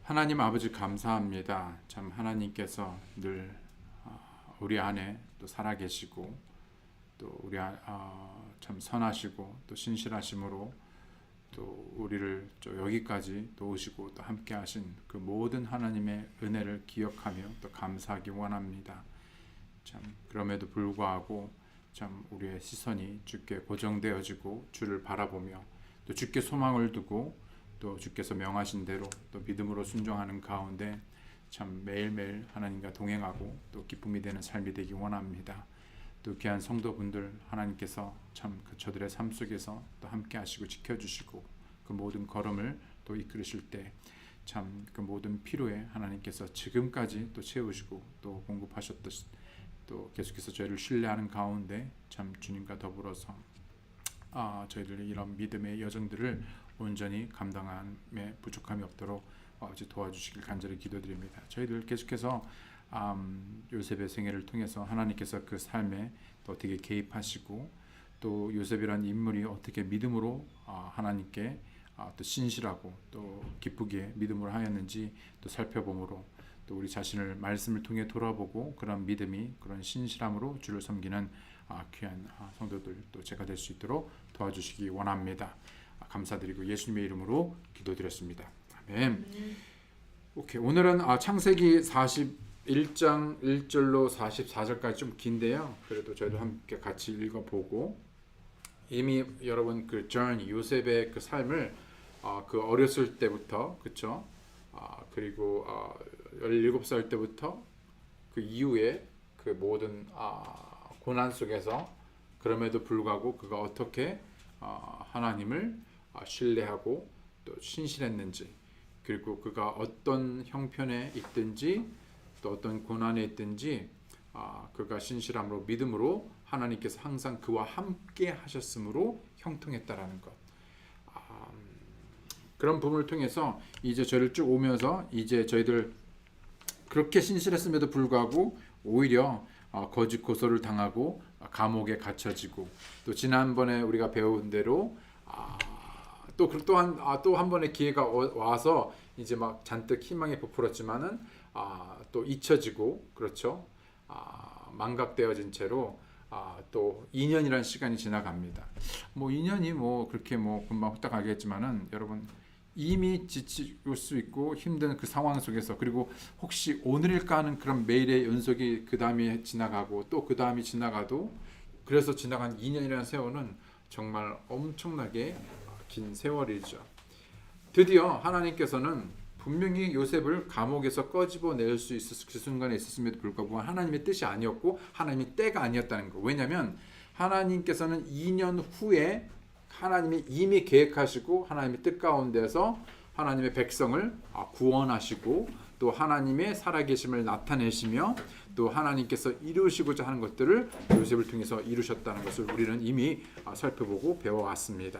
하나님 아버지 감사합니다. 참 하나님께서 늘 우리 안에 또 살아계시고 또 참 선하시고 또 신실하심으로 또 우리를 여기까지 또 오시고 또 함께 하신 그 모든 하나님의 은혜를 기억하며 또 감사하기 원합니다. 참 그럼에도 불구하고 참 우리의 시선이 주께 고정되어지고 주를 바라보며 또 주께 소망을 두고 또 주께서 명하신 대로 또 믿음으로 순종하는 가운데 참 매일매일 하나님과 동행하고 또 기쁨이 되는 삶이 되기 원합니다. 또 귀한 성도분들 하나님께서 참 저들의 삶 속에서 또 함께 하시고 지켜주시고 그 모든 걸음을 또 이끌으실 때 참 그 모든 필요에 하나님께서 지금까지 또 채우시고 또 공급하셨듯이 또 계속해서 저희를 신뢰하는 가운데 참 주님과 더불어서 저희들의 이런 믿음의 여정들을 온전히 감당함에 부족함이 없도록 아버지 도와주시길 간절히 기도드립니다. 저희들 계속해서 요셉의 생애를 통해서 하나님께서 그 삶에 또 어떻게 개입하시고 또 요셉이라는 인물이 어떻게 믿음으로 하나님께 또 신실하고 또 기쁘게 믿음으로 하였는지 또 살펴보므로 또 우리 자신을 말씀을 통해 돌아보고 그런 믿음이 그런 신실함으로 주를 섬기는 귀한 성도들 또 제가 될 수 있도록 도와주시기 원합니다. 감사드리고 예수님의 이름으로 기도드렸습니다. 아멘. 오케이. 오늘은 창세기 41장 1절로 44절까지 좀 긴데요. 그래도 저희도 함께 같이 읽어보고 이미 여러분 그 요셉의 그 삶을 그 어렸을 때부터 그렇죠. 그리고 17살 때부터 그 이후에 그 모든 고난 속에서 그럼에도 불구하고 그가 어떻게 하나님을 신뢰하고 또 신실했는지 그리고 그가 어떤 형편에 있든지 또 어떤 고난에 있든지 그가 신실함으로 믿음으로 하나님께서 항상 그와 함께 하셨으므로 형통했다라는 것. 그런 부분을 통해서 이제 저를 쭉 오면서 이제 저희들 그렇게 신실했음에도 불구하고 오히려 거짓 고소를 당하고 감옥에 갇혀지고 또 지난번에 우리가 배운 대로 또 한 번의 기회가 와서 이제 막 잔뜩 희망이 부풀었지만은 또 잊혀지고 그렇죠. 망각되어진 채로 또 2년이라는 시간이 지나갑니다. 뭐 2년이 뭐 그렇게 뭐 금방 후딱 가겠지만은 여러분 이미 지칠 수 있고 힘든 그 상황 속에서 그리고 혹시 오늘일까 하는 그런 매일의 연속이 그 다음에 지나가고 또 그 다음이 지나가도 그래서 지나간 2년이라는 세월은 정말 엄청나게 긴 세월이죠. 드디어 하나님께서는 분명히 요셉을 감옥에서 꺼집어낼 수 있었을 그 순간에 있었음에도 불구하고 하나님의 뜻이 아니었고 하나님의 때가 아니었다는 거. 왜냐하면 하나님께서는 2년 후에 하나님이 이미 계획하시고 하나님의 뜻 가운데서 하나님의 백성을 구원하시고 또 하나님의 살아계심을 나타내시며 또 하나님께서 이루시고자 하는 것들을 요셉을 통해서 이루셨다는 것을 우리는 이미 살펴보고 배워왔습니다.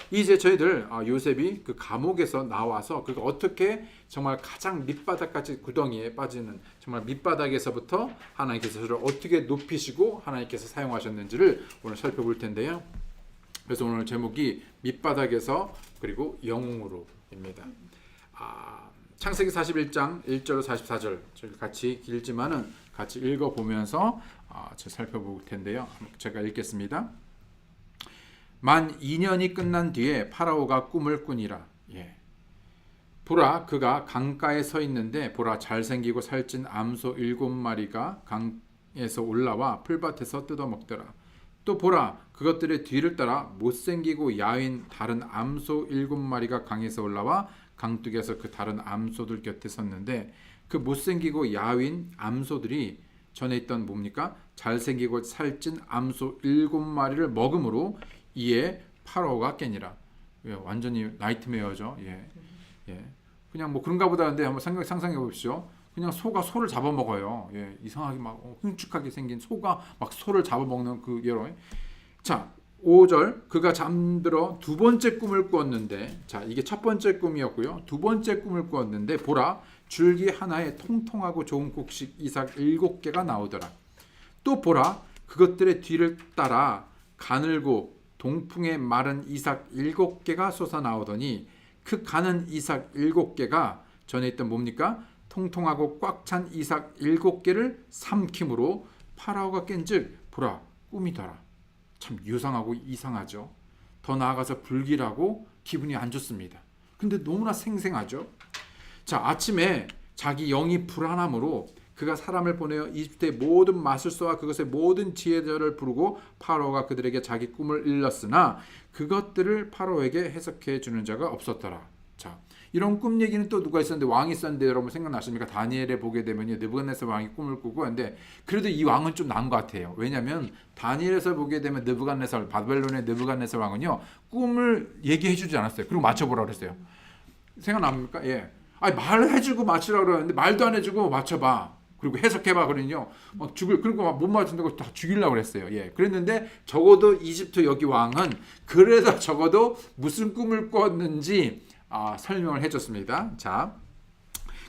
이제 저희들 요셉이 그 감옥에서 나와서 그가 어떻게 정말 가장 밑바닥까지 구덩이에 빠지는 정말 밑바닥에서부터 하나님께서 저를 어떻게 높이시고 하나님께서 사용하셨는지를 오늘 살펴볼 텐데요. 그래서 오늘 제목이 밑바닥에서 그리고 영웅으로입니다. 창세기 41장 1절 44절 저희 같이 길지만은 같이 읽어보면서 살펴볼 텐데요. 제가 읽겠습니다. 만 2년이 끝난 뒤에 파라오가 꿈을 꾸니라. 보라 그가 강가에 서 있는데 보라 잘생기고 살찐 암소 7마리가 강에서 올라와 풀밭에서 뜯어먹더라. 또 보라 그것들의 뒤를 따라 못생기고 야윈 다른 암소 7마리가 강에서 올라와 강둑에서 그 다른 암소들 곁에 섰는데 그 못생기고 야윈 암소들이 전에 있던 뭡니까? 잘생기고 살찐 암소 7마리를 먹음으로 이에 파라오가 깨니라. 완전히 나이트메어죠. 그냥 뭐 그런가 보다 하는데 한번 상상해 보십시오. 그냥 소가 소를 잡아먹어요. 이상하게 막 흉측하게 생긴 소가 막 소를 잡아먹는 그 예로. 자, 5절 그가 잠들어 두 번째 꿈을 꾸었는데 자 이게 첫 번째 꿈이었고요. 두 번째 꿈을 꾸었는데 보라 줄기 하나에 통통하고 좋은 곡식 이삭 7개가 나오더라. 또 보라 그것들의 뒤를 따라 가늘고 동풍에 마른 이삭 7개가 솟아나오더니 그 가는 이삭 7개가 전에 있던 뭡니까? 통통하고 꽉 찬 이삭 7개를 삼킴으로 파라오가 깬즉 보라 꿈이더라. 참 유상하고 이상하죠. 더 나아가서 불길하고 기분이 안 좋습니다. 근데 너무나 생생하죠. 자, 아침에 자기 영이 불안함으로 그가 사람을 보내어 이집트의 모든 마술사와 그것의 모든 지혜자를 부르고 파라오가 그들에게 자기 꿈을 일렀으나 그것들을 파라오에게 해석해 주는 자가 없었더라. 자, 이런 꿈 얘기는 또 누가 있었는데 왕이 있었는데 여러분 생각나십니까? 다니엘에 보게 되면요, 느부갓네살 왕이 꿈을 꾸고 근데 그래도 이 왕은 좀 나은 것 같아요. 왜냐하면 다니엘에서 보게 되면 느부갓네살 바벨론의 느부갓네살 왕은요 꿈을 얘기해 주지 않았어요. 그리고 맞춰보라 그랬어요. 생각납니까? 예. 아니 말을 해주고 맞추라 그러는데 말도 안 해주고 맞춰봐. 그리고 해석해봐 그러니요 그리고 못 맞춘다고 다 죽이려고 그랬어요. 예, 그랬는데 적어도 이집트 여기 왕은 그래도 적어도 무슨 꿈을 꿨는지 설명을 해줬습니다. 자,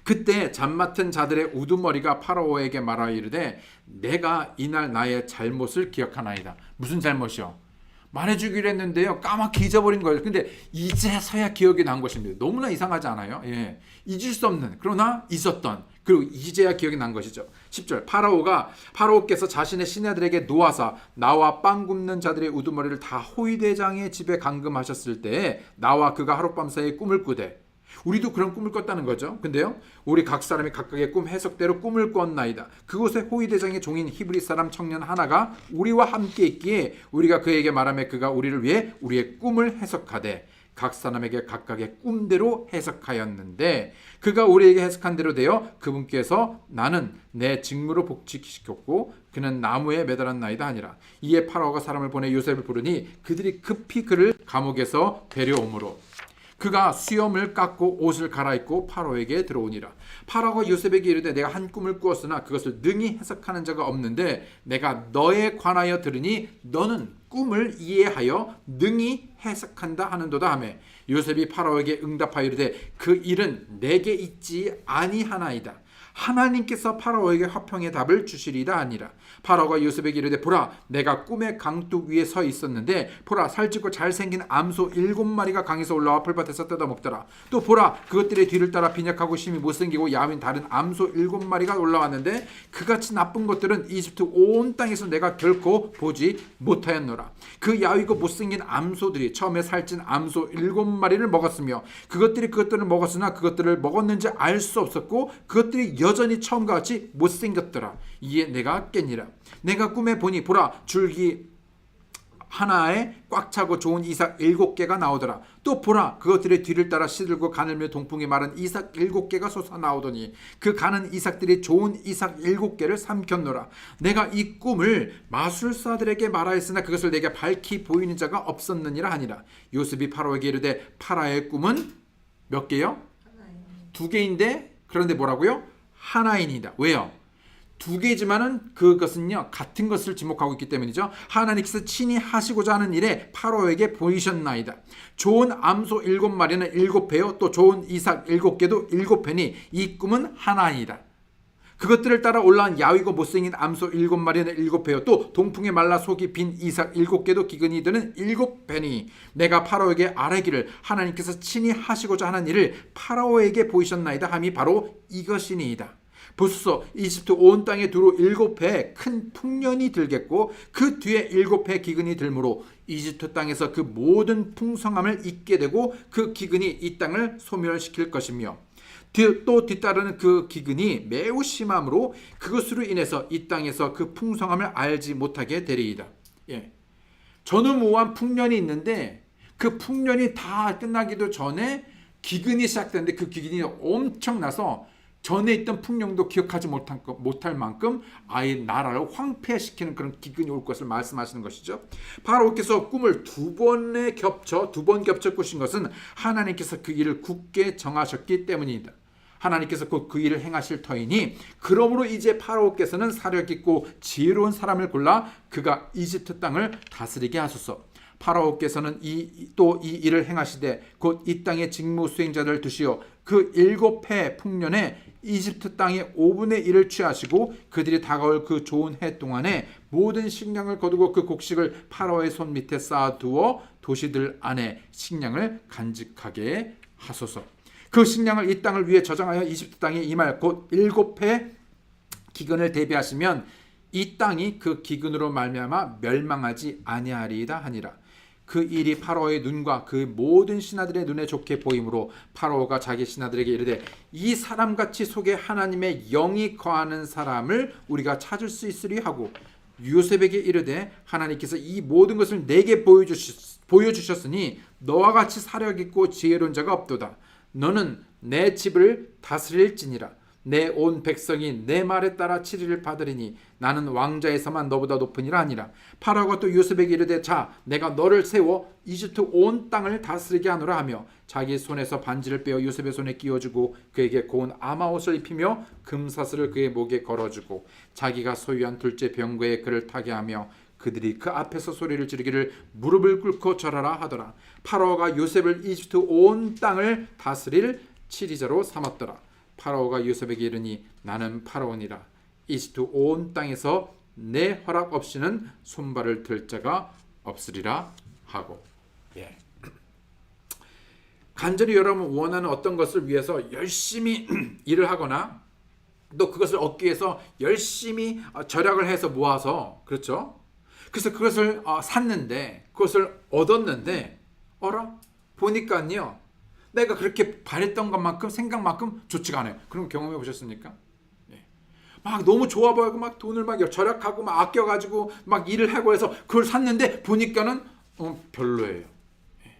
그때 잠 맡은 자들의 우두머리가 파라오에게 말하여 이르되 내가 이날 나의 잘못을 기억하나이다. 무슨 잘못이요? 말해주기로 했는데요 까맣게 잊어버린 거예요. 근데 이제서야 기억이 난 것입니다. 너무나 이상하지 않아요? 예, 잊을 수 없는 그러나 있었던 그리고 이제야 기억이 난 것이죠. 10절 파라오께서 자신의 신하들에게 놓아사 나와 빵 굽는 자들의 우두머리를 다 호위대장의 집에 감금하셨을 때에 나와 그가 하룻밤 사이에 꿈을 꾸되 우리도 그런 꿈을 꿨다는 거죠. 근데요 우리 각 사람이 각각의 꿈 해석대로 꿈을 꿨나이다. 그곳에 호위대장의 종인 히브리 사람 청년 하나가 우리와 함께 있기에 우리가 그에게 말하며 그가 우리를 위해 우리의 꿈을 해석하되 각 사람에게 각각의 꿈대로 해석하였는데 그가 우리에게 해석한 대로 되어 그분께서 나는 내 직무로 복직시켰고 그는 나무에 매달았나이다 하니라. 이에 파라오가 사람을 보내 요셉을 부르니 그들이 급히 그를 감옥에서 데려오므로 그가 수염을 깎고 옷을 갈아입고 파라오에게 들어오니라. 파라오가 요셉에게 이르되 내가 한 꿈을 꾸었으나 그것을 능히 해석하는 자가 없는데 내가 너에 관하여 들으니 너는 꿈을 이해하여 능히 해석한다 하는도다 하매 요셉이 파라오에게 응답하여 이르되 그 일은 내게 있지 아니하나이다. 하나님께서 파라오에게 화평의 답을 주시리다 하니라. 파라오가 요셉에게 이르되 보라 내가 꿈의 강둑 위에 서 있었는데 보라 살찌고 잘생긴 암소 7마리가 강에서 올라와 풀밭에서 뜯어먹더라. 또 보라 그것들의 뒤를 따라 빈약하고 심히 못생기고 야윈 다른 암소 7마리가 올라왔는데 그같이 나쁜 것들은 이집트 온 땅에서 내가 결코 보지 못하였노라. 그 야위고 못생긴 암소들이 처음에 살찐 암소 7마리를 먹었으며 그것들을 먹었으나 그것들을 먹었는지 알 수 없었고 그것들이 여전히 처음과 같이 못생겼더라. 이에 내가 깼니라. 내가 꿈에 보니 보라 줄기 하나에 꽉 차고 좋은 이삭 7개가 나오더라. 또 보라 그것들의 뒤를 따라 시들고 가늘며 동풍이 마른 이삭 7개가 솟아나오더니 그 가는 이삭들이 좋은 이삭 7개를 삼켰노라. 내가 이 꿈을 마술사들에게 말하였으나 그것을 내게 밝히 보이는 자가 없었느니라 하니라. 요셉이 파라오에게 이르되 파라오의 꿈은 몇 개요? 2개인데 그런데 뭐라고요? 하나이니다. 왜요? 2개지만은 그것은요 같은 것을 지목하고 있기 때문이죠. 하나님께서 친히 하시고자 하는 일에 파라오에게 보이셨나이다. 좋은 암소 7마리는 7배요. 또 좋은 이삭 7개도 7배니 이 꿈은 하나이다. 그것들을 따라 올라온 야위고 못생긴 암소 7마리는 7배요. 또 동풍에 말라 속이 빈 이삭 7개도 기근이 드는 7배니 내가 파라오에게 아뢰기를 하나님께서 친히 하시고자 하는 일을 파라오에게 보이셨나이다 함이 바로 이것이니이다. 보소서 이집트 온 땅에 두루 7배 큰 풍년이 들겠고 그 뒤에 7배 기근이 들므로 이집트 땅에서 그 모든 풍성함을 잊게 되고 그 기근이 이 땅을 소멸시킬 것이며 또 뒤따르는 그 기근이 매우 심함으로 그것으로 인해서 이 땅에서 그 풍성함을 알지 못하게 되리이다. 예. 전후무한 풍년이 있는데 그 풍년이 다 끝나기도 전에 기근이 시작되는데 그 기근이 엄청나서 전에 있던 풍년도 기억하지 못할 만큼 아예 나라를 황폐시키는 그런 기근이 올 것을 말씀하시는 것이죠. 파라오께서 꿈을 2번 겹쳐 꾸신 것은 하나님께서 그 일을 굳게 정하셨기 때문이다. 하나님께서 곧 그 일을 행하실 터이니 그러므로 이제 파라오께서는 사력 있고 지혜로운 사람을 골라 그가 이집트 땅을 다스리게 하소서. 파라오께서는 또 이 일을 행하시되 곧 이 땅의 직무 수행자들을 두시어 그 7해 풍년에 이집트 땅의 5분의 1을 취하시고 그들이 다가올 그 좋은 해 동안에 모든 식량을 거두고 그 곡식을 파라오의 손 밑에 쌓아두어 도시들 안에 식량을 간직하게 하소서. 그 식량을 이 땅을 위해 저장하여 이집트 땅에 임할 곧 7해 기근을 대비하시면 이 땅이 그 기근으로 말미암아 멸망하지 아니하리이다 하니라. 그 일이 파라오의 눈과 그 모든 신하들의 눈에 좋게 보이므로 파라오가 자기 신하들에게 이르되 이 사람같이 속에 하나님의 영이 거하는 사람을 우리가 찾을 수 있으리 하고 요셉에게 이르되 하나님께서 이 모든 것을 내게 보여주셨으니 너와 같이 사력 있고 지혜로운 자가 없도다. 너는 내 집을 다스릴지니라. 내 온 백성이 내 말에 따라 치리를 받으리니 나는 왕자에서만 너보다 높으니라 하니라. 파라오가 또 요셉에게 이르되 자 내가 너를 세워 이집트 온 땅을 다스리게 하노라 하며 자기 손에서 반지를 빼어 요셉의 손에 끼워주고 그에게 고운 아마옷을 입히며 금사슬을 그의 목에 걸어주고 자기가 소유한 둘째 병거에 그를 타게 하며 그들이 그 앞에서 소리를 지르기를 무릎을 꿇고 절하라 하더라. 파라오가 요셉을 이집트 온 땅을 다스릴 치리자로 삼았더라. 파라오가 요셉에게 이르니 나는 파라오니라. 이집트 온 땅에서 내 허락 없이는 손발을 들 자가 없으리라 하고. 예. 간절히 여러분 원하는 어떤 것을 위해서 열심히 일을 하거나 또 그것을 얻기 위해서 열심히 절약을 해서 모아서 그렇죠. 그래서 그것을 샀는데 그것을 얻었는데 보니까요. 내가 그렇게 바랬던 것만큼 생각만큼 좋지가 않아요. 그런 거 경험해 보셨습니까? 예. 막 너무 좋아 보이고 막 돈을 막 절약하고 막 아껴가지고 막 일을 하고 해서 그걸 샀는데 보니까는 별로예요. 예.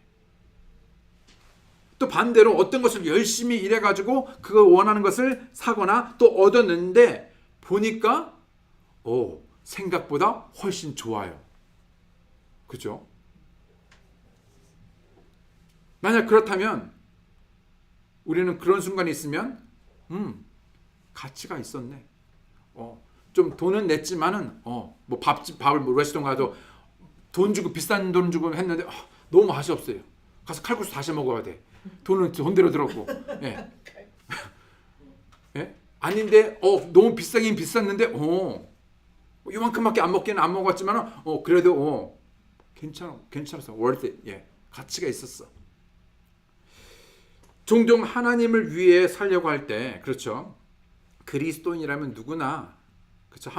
또 반대로 어떤 것을 열심히 일해가지고 그거 원하는 것을 사거나 또 얻었는데 보니까 생각보다 훨씬 좋아요. 그죠? 만약 그렇다면 우리는 그런 순간이 있으면 가치가 있었네. 좀 돈은 냈지만은 뭐 밥을 뭐 레스토랑 가도 돈 주고 비싼 돈 주고 했는데 너무 맛이 없어요. 가서 칼국수 다시 먹어야 돼. 돈은 돈대로 들었고. 예. 예? 아닌데 너무 비싸긴 비쌌는데 이만큼밖에 안 먹기는 안 먹었지만은 그래도 괜찮았어. worth it. 예. 가치가 있었어. 종종 하나님을 위해 살려고 할 때 그렇죠. 그리스도인이라면 누구나 그렇죠.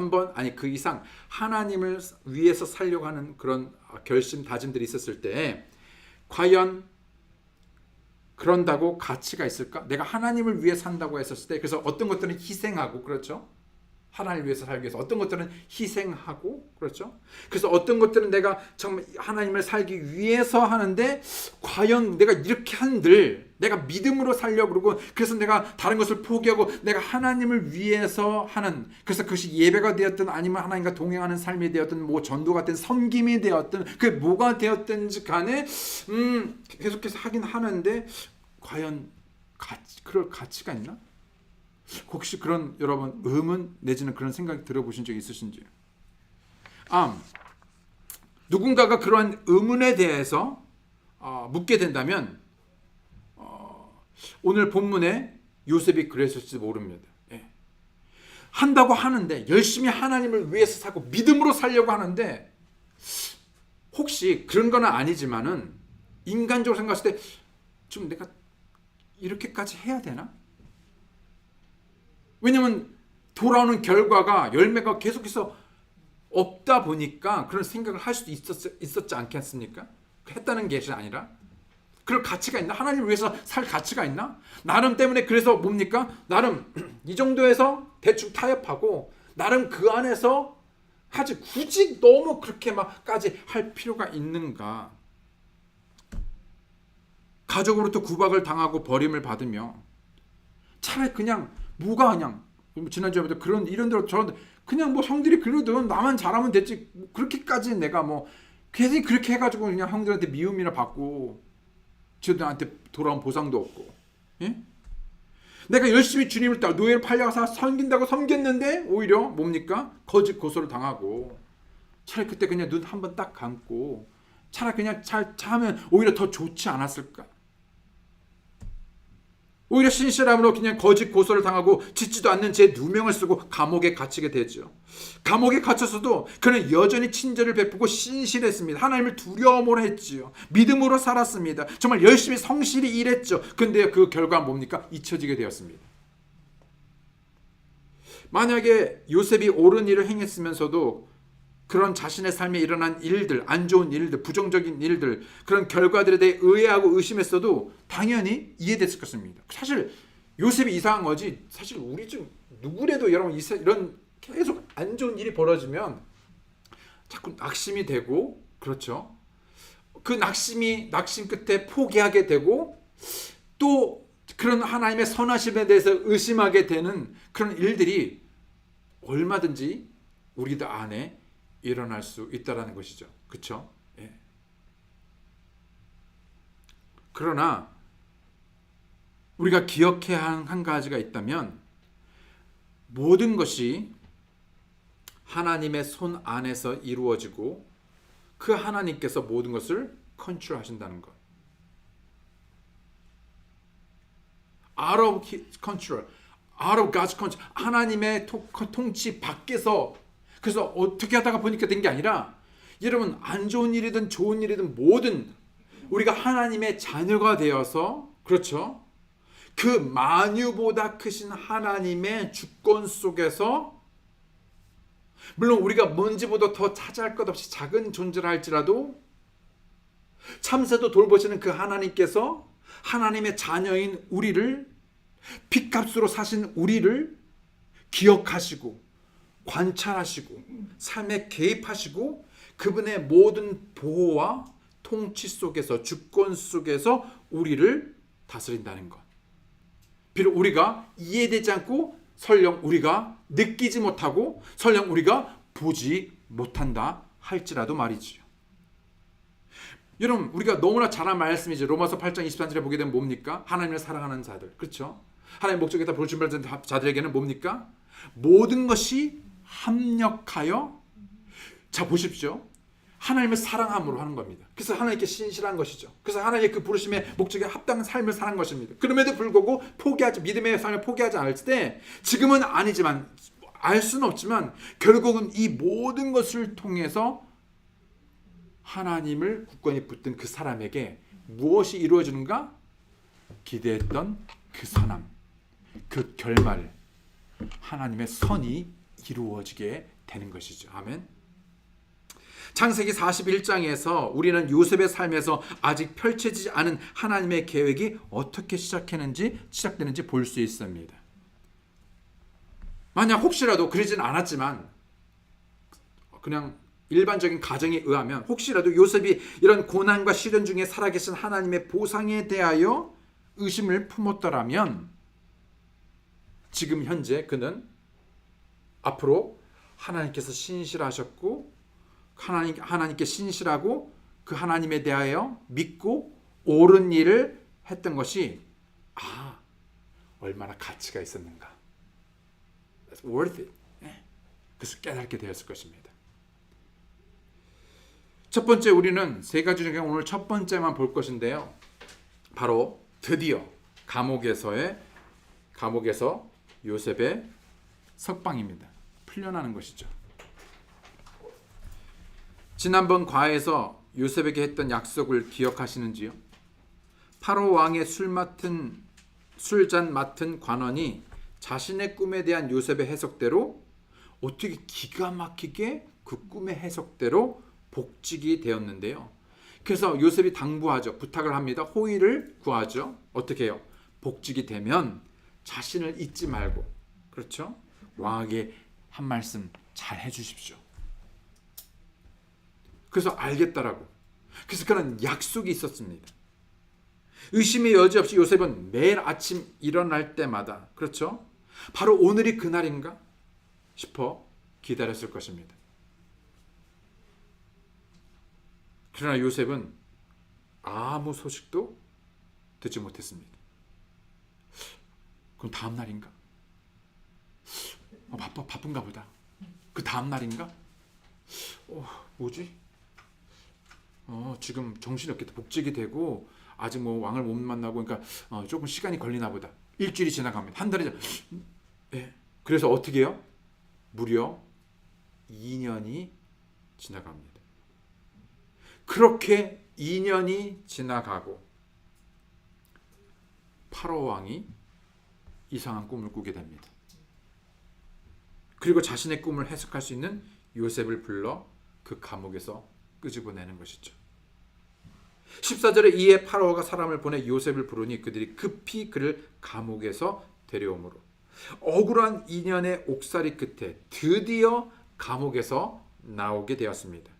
그 이상 하나님을 위해서 살려고 하는 그런 결심 다짐들이 있었을 때 과연 그런다고 가치가 있을까? 내가 하나님을 위해 산다고 했었을 때 그래서 어떤 것들은 희생하고 그렇죠. 하나님을 위해서 살기 위해서 어떤 것들은 희생하고 그렇죠. 그래서 어떤 것들은 내가 정말 하나님을 살기 위해서 하는데 과연 내가 이렇게 한들 내가 믿음으로 살려고 그러고 그래서 내가 다른 것을 포기하고 내가 하나님을 위해서 하는 그래서 그것이 예배가 되었든 아니면 하나님과 동행하는 삶이 되었든 뭐 전도가 되든 섬김이 되었든 그게 뭐가 되었든지 간에 계속해서 하긴 하는데 과연 그럴 가치가 있나? 혹시 그런 여러분 의문 내지는 그런 생각이 들어보신 적 있으신지요? 누군가가 그러한 의문에 대해서 묻게 된다면 오늘 본문에 요셉이 그랬을지 모릅니다. 예. 한다고 하는데 열심히 하나님을 위해서 살고 믿음으로 살려고 하는데 혹시 그런 건 아니지만은 인간적으로 생각했을 때 좀 내가 이렇게까지 해야 되나? 왜냐면 돌아오는 결과가 열매가 계속해서 없다 보니까 그런 생각을 할 수도 있었지 않겠습니까? 했다는 게 아니라 그럴 가치가 있나? 하나님을 위해서 살 가치가 있나? 나름 때문에 그래서 뭡니까? 나름 이 정도에서 대충 타협하고 나름 그 안에서 하지 굳이 너무 그렇게 막까지 할 필요가 있는가? 가족으로부터 구박을 당하고 버림을 받으며 차라리 그냥 지난주에부터 이런 대로 저런 그냥 뭐 형들이 그래도 나만 잘하면 됐지 그렇게까지 내가 뭐 괜히 그렇게 해가지고 그냥 형들한테 미움이나 받고 저들한테 돌아온 보상도 없고 예? 내가 열심히 주님을 따라 노예를 팔려서 섬긴다고 섬겼는데 오히려 뭡니까? 거짓 고소를 당하고 차라리 그때 그냥 눈 한번 딱 감고 차라리 그냥 잘 하면 오히려 더 좋지 않았을까? 오히려 신실함으로 그냥 거짓 고소를 당하고 짓지도 않는 죄 누명을 쓰고 감옥에 갇히게 되죠. 감옥에 갇혔어도 그는 여전히 친절을 베푸고 신실했습니다. 하나님을 두려움으로 했지요. 믿음으로 살았습니다. 정말 열심히 성실히 일했죠. 근데 그 결과는 뭡니까? 잊혀지게 되었습니다. 만약에 요셉이 옳은 일을 행했으면서도 그런 자신의 삶에 일어난 일들, 안 좋은 일들, 부정적인 일들, 그런 결과들에 대해 의아하고 의심했어도 당연히 이해됐을 것입니다. 사실 요셉이 이상한 거지, 사실 우리 중 누구래도 여러분 이런 계속 안 좋은 일이 벌어지면 자꾸 낙심이 되고, 그렇죠? 그 낙심 끝에 포기하게 되고, 또 그런 하나님의 선하심에 대해서 의심하게 되는 그런 일들이 얼마든지 우리들 안에 일어날 수 있다라는 것이죠. 그렇죠? 예. 그러나 우리가 기억해야 하는 한 가지가 있다면, 모든 것이 하나님의 손 안에서 이루어지고 그 하나님께서 모든 것을 컨트롤하신다는 것. Out of control, out of God's control. 하나님의 통치 밖에서. 그래서 어떻게 하다가 보니까 된 게 아니라, 여러분 안 좋은 일이든 좋은 일이든 뭐든 우리가 하나님의 자녀가 되어서, 그렇죠? 그 만유보다 크신 하나님의 주권 속에서, 물론 우리가 뭔지보다 더 차지할 것 없이 작은 존재라 할지라도 참새도 돌보시는 그 하나님께서 하나님의 자녀인 우리를, 핏값으로 사신 우리를 기억하시고 관찰하시고 삶에 개입하시고 그분의 모든 보호와 통치 속에서, 주권 속에서 우리를 다스린다는 것. 비록 우리가 이해되지 않고, 설령 우리가 느끼지 못하고, 설령 우리가 보지 못한다 할지라도 말이지요. 여러분, 우리가 너무나 잘 아는 말씀이죠. 로마서 8장 23절에 보게 되면 뭡니까? 하나님을 사랑하는 자들, 그렇죠? 하나님 목적에 다 부르심을 받은 자들에게는 뭡니까? 모든 것이 합력하여, 자 보십시오, 하나님을 사랑함으로 하는 겁니다. 그래서 하나님께 신실한 것이죠. 그래서 하나님의 그 부르심의 목적에 합당한 삶을 사는 것입니다. 그럼에도 불구하고 믿음의 삶을 포기하지 않을 때, 지금은 아니지만, 알 수는 없지만 결국은 이 모든 것을 통해서 하나님을 굳건히 붙든 그 사람에게 무엇이 이루어지는가? 기대했던 그 선함, 그 결말, 하나님의 선이 이루어지게 되는 것이죠. 아멘. 창세기 41장에서 우리는 요셉의 삶에서 아직 펼쳐지지 않은 하나님의 계획이 어떻게 시작되는지 볼 수 있습니다. 만약 혹시라도 그러진 않았지만, 그냥 일반적인 가정에 의하면 혹시라도 요셉이 이런 고난과 시련 중에 살아계신 하나님의 보상에 대하여 의심을 품었더라면, 지금 현재 그는 앞으로 하나님께서 신실하셨고, 하나님께 신실하고 그 하나님에 대하여 믿고 옳은 일을 했던 것이 얼마나 가치가 있었는가. That's worth it. 그래서 깨닫게 되었을 것입니다. 첫 번째, 우리는 세 가지 중에 오늘 첫 번째만 볼 것인데요. 바로 드디어 감옥에서 요셉의 석방입니다. 풀려나는 것이죠. 지난번 과에서 요셉에게 했던 약속을 기억하시는지요? 파로 왕의 술잔 맡은 관원이 자신의 꿈에 대한 요셉의 해석대로 어떻게 기가 막히게 그 꿈의 해석대로 복직이 되었는데요. 그래서 요셉이 당부하죠. 부탁을 합니다. 호의를 구하죠. 어떻게 해요? 복직이 되면 자신을 잊지 말고, 그렇죠? 왕에게 한 말씀 잘 해주십시오. 그래서 알겠다라고. 그래서 그런 약속이 있었습니다. 의심의 여지 없이 요셉은 매일 아침 일어날 때마다, 그렇죠? 바로 오늘이 그날인가 싶어 기다렸을 것입니다. 그러나 요셉은 아무 소식도 듣지 못했습니다. 그럼 다음 날인가? 바쁜가 보다. 그 다음 날인가? 뭐지? 지금 정신이 없게 복직이 되고 아직 뭐 왕을 못 만나고 그러니까 조금 시간이 걸리나 보다. 일주일이 지나갑니다. 한 달이 예. 그래서 어떻게 해요? 무려 2년이 지나갑니다. 그렇게 2년이 지나가고 파라오 왕이 이상한 꿈을 꾸게 됩니다. 그리고 자신의 꿈을 해석할 수 있는 요셉을 불러 그 감옥에서 끄집어내는 것이죠. 14절에 이에 파라오가 사람을 보내 요셉을 부르니 그들이 급히 그를 감옥에서 데려오므로 억울한 2년의 옥살이 끝에 드디어 감옥에서 나오게 되었습니다.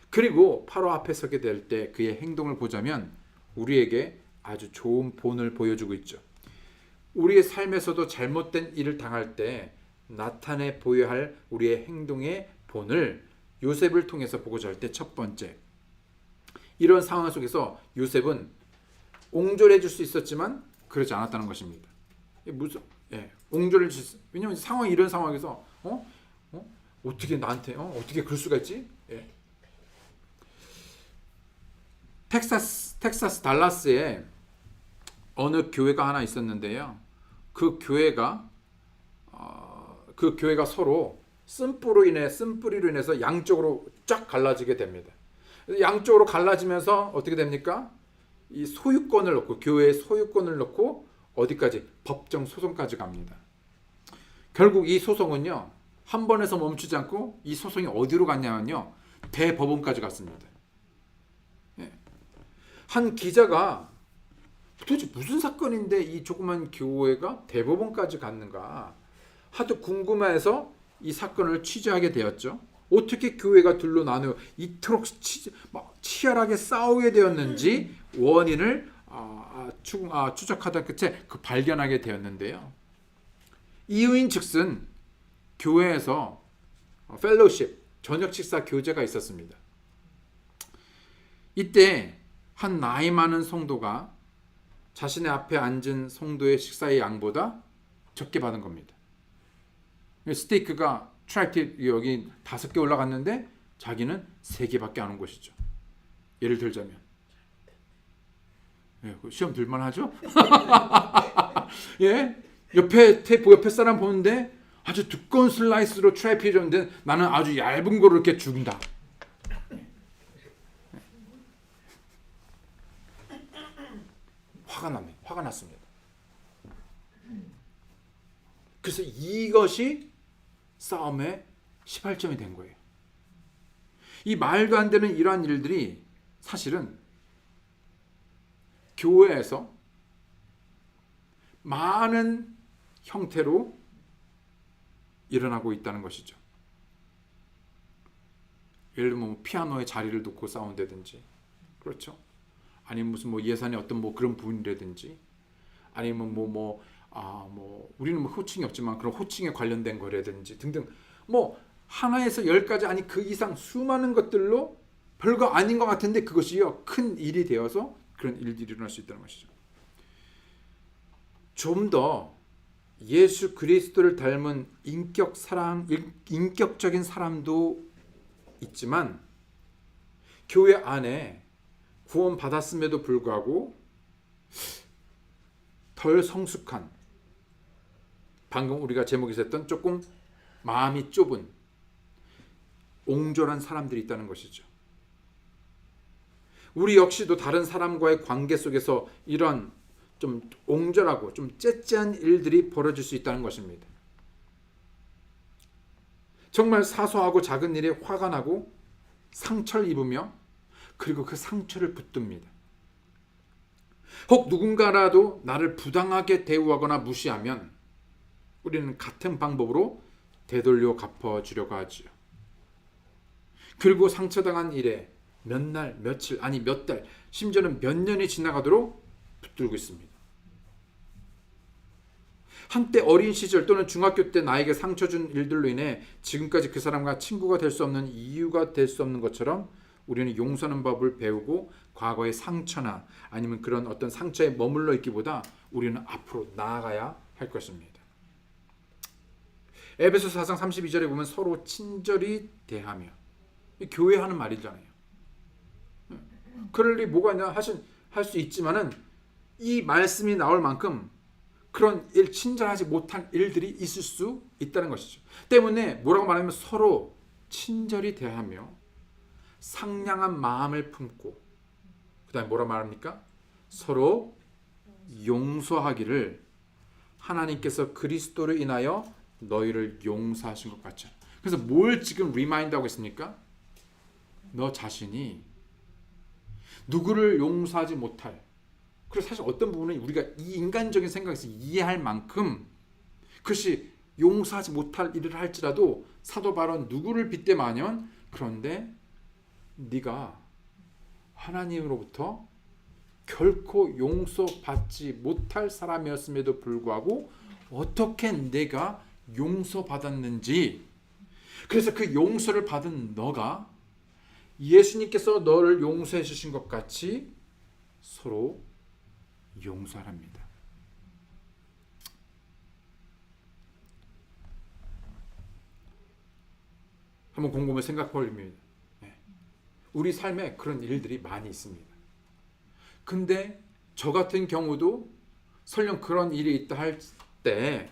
그리고 파라오 앞에 서게 될 때 그의 행동을 보자면 우리에게 아주 좋은 본을 보여주고 있죠. 우리의 삶에서도 잘못된 일을 당할 때 나타내 보여야 할 우리의 행동의 본을 요셉을 통해서 보고자 할 때 첫 번째, 이런 상황 속에서 요셉은 옹졸해 줄 수 있었지만 그러지 않았다는 것입니다. 무슨 옹졸해 줄 수, 왜냐하면 상황이 이런 상황에서 어떻게 나한테 어떻게 그럴 수가 있지? 텍사스 달라스에 어느 교회가 하나 있었는데요. 그 교회가 서로 쓴뿌리로 인해서 양쪽으로 쫙 갈라지게 됩니다. 양쪽으로 갈라지면서 어떻게 됩니까? 이 소유권을 놓고, 교회의 소유권을 놓고 어디까지? 법정 소송까지 갑니다. 결국 이 소송은요, 한 번에서 멈추지 않고 이 소송이 어디로 갔냐면요, 대법원까지 갔습니다. 한 기자가 도대체 무슨 사건인데 이 조그만 교회가 대법원까지 갔는가 하도 궁금해서 이 사건을 취재하게 되었죠. 어떻게 교회가 둘로 나누어 이토록 치열하게 싸우게 되었는지 원인을 추적하던 끝에 발견하게 되었는데요. 이유인 즉슨 교회에서 펠로우십, 저녁 식사 교제가 있었습니다. 이때 한 나이 많은 성도가 자신의 앞에 앉은 성도의 식사의 양보다 적게 받은 겁니다. 스테이크가 트라이팁 여기 5개 올라갔는데 자기는 3개밖에 안 온 것이죠. 예를 들자면 시험 들만 하죠? 옆에 사람 보는데 아주 두꺼운 슬라이스로 트라이팁이 줬는데 나는 아주 얇은 거로 이렇게 준다. 화가 났습니다. 그래서 이것이 싸움의 시발점이 된 거예요. 이 말도 안 되는 이러한 일들이 사실은 교회에서 많은 형태로 일어나고 있다는 것이죠. 예를 들면 피아노에 자리를 놓고 싸운다든지, 그렇죠? 아니면 무슨 예산이 어떤 그런 부분이라든지, 아니면 우리는 호칭이 없지만 그런 호칭에 관련된 거라든지 등등, 하나에서 10가지 아니 그 이상 수많은 것들로 별거 아닌 것 같은데 그것이요 큰 일이 되어서 그런 일들이 일어날 수 있다는 것이죠. 좀 더 예수 그리스도를 닮은 인격적인 사람도 있지만 교회 안에 구원 받았음에도 불구하고 덜 성숙한, 방금 우리가 제목에서 했던 조금 마음이 좁은 옹졸한 사람들이 있다는 것이죠. 우리 역시도 다른 사람과의 관계 속에서 이런 좀 옹졸하고 좀 째째한 일들이 벌어질 수 있다는 것입니다. 정말 사소하고 작은 일에 화가 나고 상처를 입으며 그리고 그 상처를 붙듭니다. 혹 누군가라도 나를 부당하게 대우하거나 무시하면 우리는 같은 방법으로 되돌려 갚아주려고 하지요. 그리고 상처당한 일에 몇 날, 며칠, 아니 몇 달, 심지어는 몇 년이 지나가도록 붙들고 있습니다. 한때 어린 시절 또는 중학교 때 나에게 상처 준 일들로 인해 지금까지 그 사람과 친구가 될 수 없는 이유가 될 수 없는 것처럼 우리는 용서하는 법을 배우고 과거의 상처나 아니면 그런 어떤 상처에 머물러 있기보다 우리는 앞으로 나아가야 할 것입니다. 에베소서 4장 32절에 보면 서로 친절히 대하며, 교회 하는 말이잖아요. 그럴 리 뭐가 있냐 할 수 있지만은 이 말씀이 나올 만큼 그런 친절하지 못한 일들이 있을 수 있다는 것이죠. 때문에 뭐라고 말하면 서로 친절히 대하며 상냥한 마음을 품고 그다음에 뭐라 말합니까? 서로 용서하기를 하나님께서 그리스도로 인하여 너희를 용서하신 것 같죠. 그래서 뭘 지금 리마인드하고 있습니까? 너 자신이 누구를 용서하지 못할, 그래서 사실 어떤 부분은 우리가 이 인간적인 생각에서 이해할 만큼 그것이 용서하지 못할 일을 할지라도 사도 바울은 누구를 빗대마면 그런데 네가 하나님으로부터 결코 용서받지 못할 사람이었음에도 불구하고 어떻게 내가 용서받았는지, 그래서 그 용서를 받은 너가 예수님께서 너를 용서해 주신 것 같이 서로 용서합니다. 한번 곰곰이 생각해 보면 우리 삶에 그런 일들이 많이 있습니다. 근데 저 같은 경우도 설령 그런 일이 있다 할 때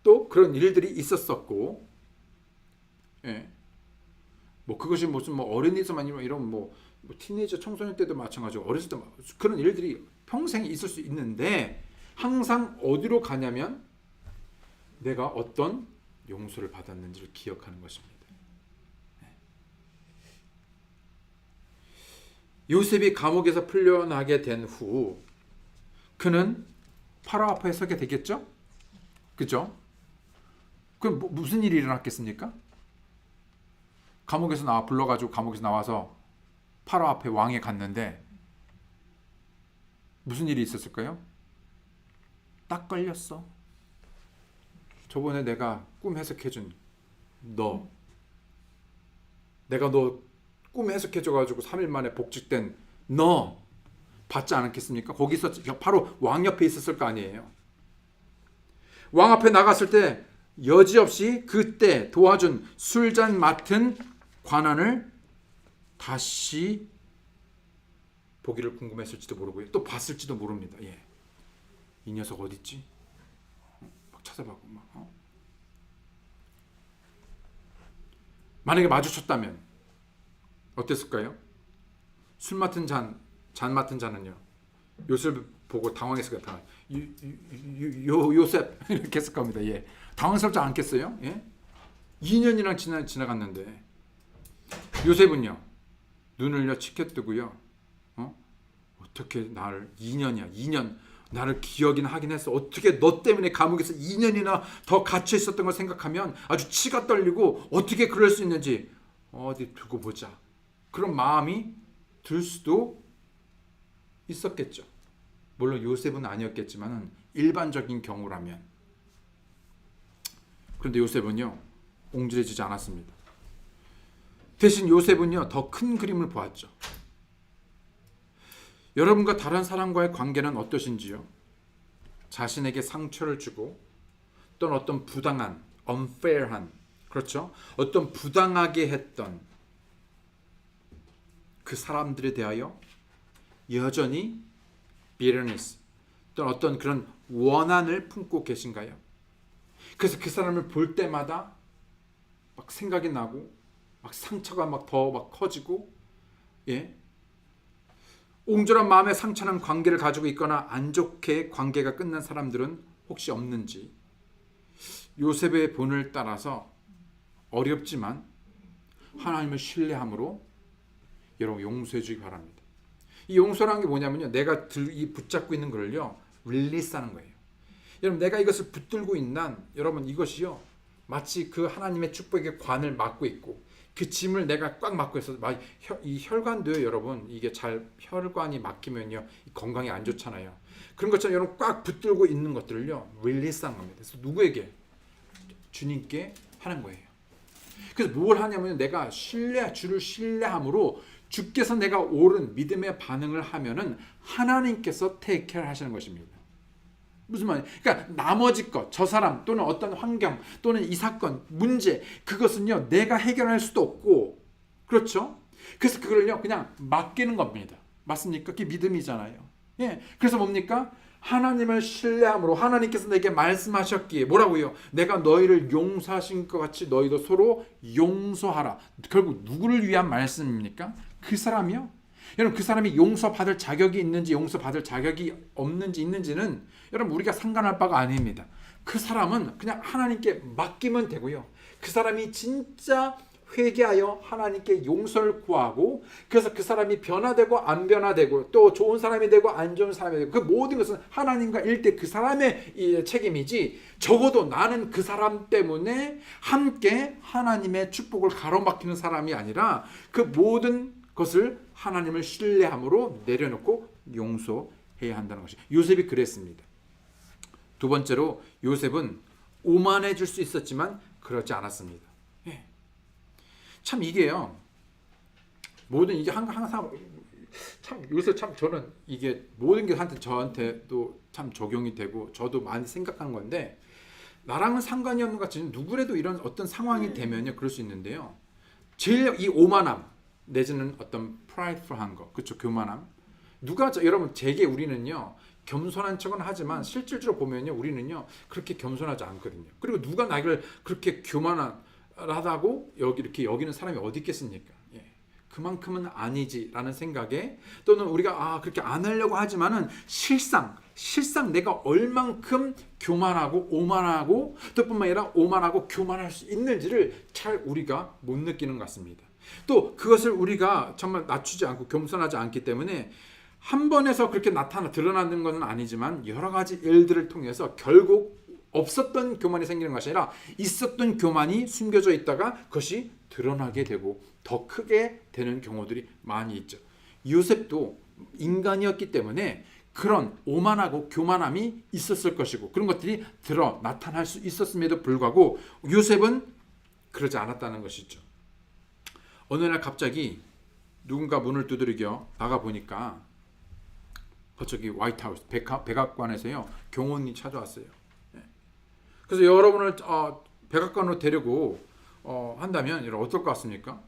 또 그런 일들이 있었었고, 뭐 그것이 무슨 뭐 어린이서만 이런 뭐 티네이저 청소년 때도 마찬가지고 어렸을 때 그런 일들이 평생 있을 수 있는데 항상 어디로 가냐면 내가 어떤 용서를 받았는지를 기억하는 것입니다. 요셉이 감옥에서 풀려나게 된 후 그는 파라오 앞에 서게 되겠죠? 그죠? 그럼 무슨 일이 일어났겠습니까? 감옥에서 불러가지고 감옥에서 나와서 파라오 앞에 왕에 갔는데 무슨 일이 있었을까요? 딱 걸렸어. 저번에 내가 꿈 해석해준 너, 내가 너 꿈 해석해줘가지고 3일 만에 복직된 너 받지 않았겠습니까? 거기서 바로 왕 옆에 있었을 거 아니에요. 왕 앞에 나갔을 때 여지없이 그때 도와준 술잔 맡은 관원을 다시 보기를 궁금했을지도 모르고요. 또 봤을지도 모릅니다. 이 녀석 어디 있지? 막 찾아봐고 막. 만약에 마주쳤다면 어땠을까요? 술 맡은 잔 맡은 자는요. 요셉을 보고 당황했을 거예요. 요셉 이렇게 했을 겁니다. 당황스럽지 않겠어요? 2년이나 지나갔는데 요셉은요. 눈을요 치켜뜨고요. 어떻게 나를 2년 나를 기억이나 하긴 했어. 어떻게 너 때문에 감옥에서 2년이나 더 갇혀 있었던 걸 생각하면 아주 치가 떨리고 어떻게 그럴 수 있는지 어디 두고 보자. 그런 마음이 들 수도 있었겠죠. 물론 요셉은 아니었겠지만 일반적인 경우라면. 그런데 요셉은요. 옹졸해지지 않았습니다. 대신 요셉은요. 더 큰 그림을 보았죠. 여러분과 다른 사람과의 관계는 어떠신지요? 자신에게 상처를 주고 또는 어떤 부당한, unfair한, 그렇죠? 어떤 부당하게 했던 그 사람들에 대하여 여전히 bitterness 또는 어떤 그런 원한을 품고 계신가요? 그래서 그 사람을 볼 때마다 막 생각이 나고 막 상처가 막 더 커지고 옹졸한 마음에 상처난 관계를 가지고 있거나 안 좋게 관계가 끝난 사람들은 혹시 없는지 요셉의 본을 따라서 어렵지만 하나님을 신뢰함으로 여러분 용서해 주기 바랍니다. 이 용서라는 게 뭐냐면요. 내가 붙잡고 있는 걸요. 릴리스하는 거예요. 여러분 내가 이것을 붙들고 있는 여러분 이것이요. 마치 그 하나님의 축복의 관을 막고 있고 그 짐을 내가 꽉 막고 있어서 이 혈관도요. 여러분 이게 잘 혈관이 막히면요. 건강에 안 좋잖아요. 그런 것처럼 여러분 꽉 붙들고 있는 것들을요. 릴리스한 겁니다. 그래서 누구에게? 주님께 하는 거예요. 그래서 뭘 하냐면 내가 주를 신뢰함으로 주께서 내가 옳은 믿음의 반응을 하면은 하나님께서 take care 하시는 것입니다. 무슨 말이에요? 그러니까 나머지 것, 저 사람 또는 어떤 환경 또는 이 사건, 문제 그것은요. 내가 해결할 수도 없고 그렇죠? 그래서 그걸요. 그냥 맡기는 겁니다. 맞습니까? 그게 믿음이잖아요. 예. 그래서 뭡니까? 하나님을 신뢰함으로 하나님께서 내게 말씀하셨기에 뭐라고요? 내가 너희를 용서하신 것 같이 너희도 서로 용서하라. 결국 누구를 위한 말씀입니까? 그 사람이요. 여러분 그 사람이 용서받을 자격이 있는지 용서받을 자격이 없는지 있는지는 여러분 우리가 상관할 바가 아닙니다. 그 사람은 그냥 하나님께 맡기면 되고요. 그 사람이 진짜 회개하여 하나님께 용서를 구하고 그래서 그 사람이 변화되고 안 변화되고 또 좋은 사람이 되고 안 좋은 사람이 되고 그 모든 것은 하나님과 일대 그 사람의 책임이지 적어도 나는 그 사람 때문에 함께 하나님의 축복을 가로막히는 사람이 아니라 그 모든 것을 하나님을 신뢰함으로 내려놓고 용서해야 한다는 것이 요셉이 그랬습니다. 두 번째로 요셉은 오만해질 수 있었지만 그렇지 않았습니다. 참 이게요. 모든 이게 항상 참 요새 참 저는 이게 모든 게 저한테도 참 적용이 되고 저도 많이 생각한 건데 나랑은 상관이 없는 것 같이 누구라도 이런 어떤 상황이 되면요 그럴 수 있는데요. 제일 이 오만함 내지는 어떤 프라이드풀한 거, 그렇죠? 교만함. 여러분 제게 우리는요 겸손한 척은 하지만 실질적으로 보면요 우리는요 그렇게 겸손하지 않거든요. 그리고 누가 나를 그렇게 교만하다고 이렇게 여기는 사람이 어디 있겠습니까? 예. 그만큼은 아니지라는 생각에 또는 우리가 그렇게 안 하려고 하지만은 실상 내가 얼만큼 교만하고 오만하고 또 뿐만 아니라 오만하고 교만할 수 있는지를 잘 우리가 못 느끼는 것 같습니다. 또 그것을 우리가 정말 낮추지 않고 겸손하지 않기 때문에 한 번에서 그렇게 드러나는 것은 아니지만 여러 가지 일들을 통해서 결국 없었던 교만이 생기는 것이 아니라 있었던 교만이 숨겨져 있다가 그것이 드러나게 되고 더 크게 되는 경우들이 많이 있죠. 요셉도 인간이었기 때문에 그런 오만하고 교만함이 있었을 것이고 그런 것들이 나타날 수 있었음에도 불구하고 요셉은 그러지 않았다는 것이죠. 어느 날 갑자기 누군가 문을 두드리겨 나가보니까 저기 화이트하우스 백악관에서요 경호원이 찾아왔어요. 그래서 여러분을 백악관으로 데리고 한다면 여러분 어떨 것 같습니까?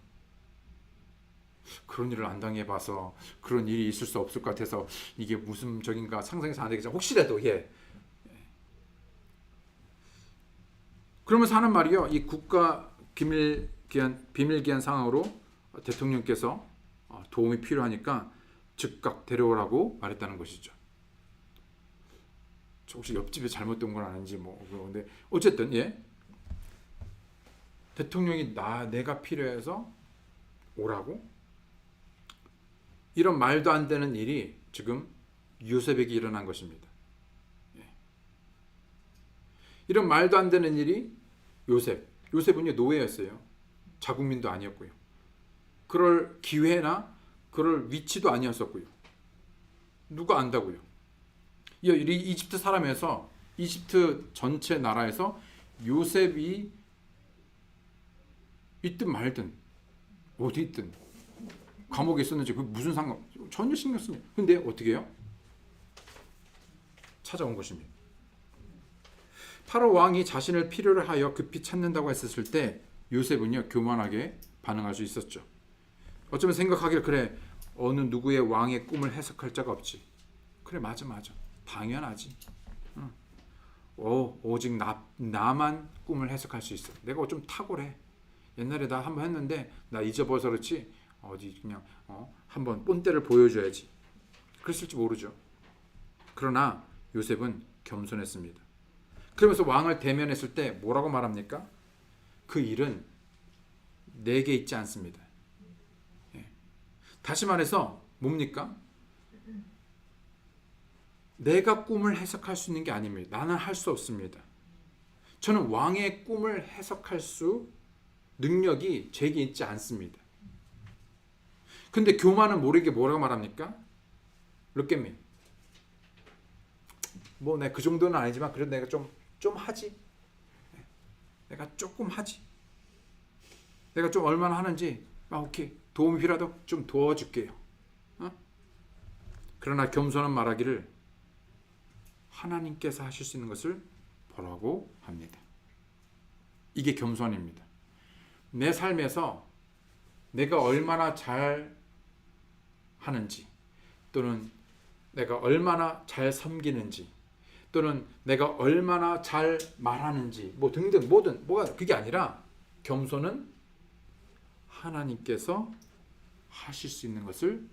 그런 일을 안 당해봐서 그런 일이 있을 수 없을 것 같아서 이게 무슨 적인가 상상해서 안 되겠지만 혹시라도 그러면서 하는 말이요. 이 국가 비밀기한 상황으로 대통령께서 도움이 필요하니까 즉각 데려오라고 말했다는 것이죠. 혹시 옆집에 잘못된 건 아닌지 근데 어쨌든 대통령이 내가 필요해서 오라고 이런 말도 안 되는 일이 지금 요셉에게 일어난 것입니다. 이런 말도 안 되는 일이 요셉은요 노예였어요. 자국민도 아니었고요. 그럴 기회나 그럴 위치도 아니었었고요. 누가 안다고요? 이 이집트 사람에서 이집트 전체 나라에서 요셉이 있든 말든 어디 있든 감옥에 있었는지 그 무슨 상관 전혀 신경 쓰는. 근데 어떻게 해요? 찾아온 것입니다. 파라 왕이 자신을 필요로 하여 급히 찾는다고 했었을 때 요셉은요 교만하게 반응할 수 있었죠. 어쩌면 생각하길 그래 어느 누구의 왕의 꿈을 해석할 자가 없지. 그래 맞아 당연하지. 오직 나만 꿈을 해석할 수 있어. 내가 좀 탁월해. 옛날에 나 한번 했는데 나 잊어버려서 그렇지 어디 그냥 한번 본때를 보여줘야지. 그랬을지 모르죠. 그러나 요셉은 겸손했습니다. 그러면서 왕을 대면했을 때 뭐라고 말합니까? 그 일은 내게 있지 않습니다. 다시 말해서 뭡니까? 내가 꿈을 해석할 수 있는 게 아닙니다. 나는 할 수 없습니다. 저는 왕의 꿈을 해석할 수 능력이 제게 있지 않습니다. 근데 교만은 모르게 뭐라고 말합니까? Look at me. 내가 그 정도는 아니지만 그래도 내가 좀 하지. 내가 조금 하지. 내가 좀 얼마나 하는지 오케이. 도움이 필요하다 좀 도와줄게요. 그러나 겸손한 말하기를 하나님께서 하실 수 있는 것을 보라고 합니다. 이게 겸손입니다. 내 삶에서 내가 얼마나 잘 하는지 또는 내가 얼마나 잘 섬기는지, 또는 내가 얼마나 잘 말하는지, 뭐 등등 뭐든 뭐가 그게 아니라 겸손은 하나님께서 하실 수 있는 것을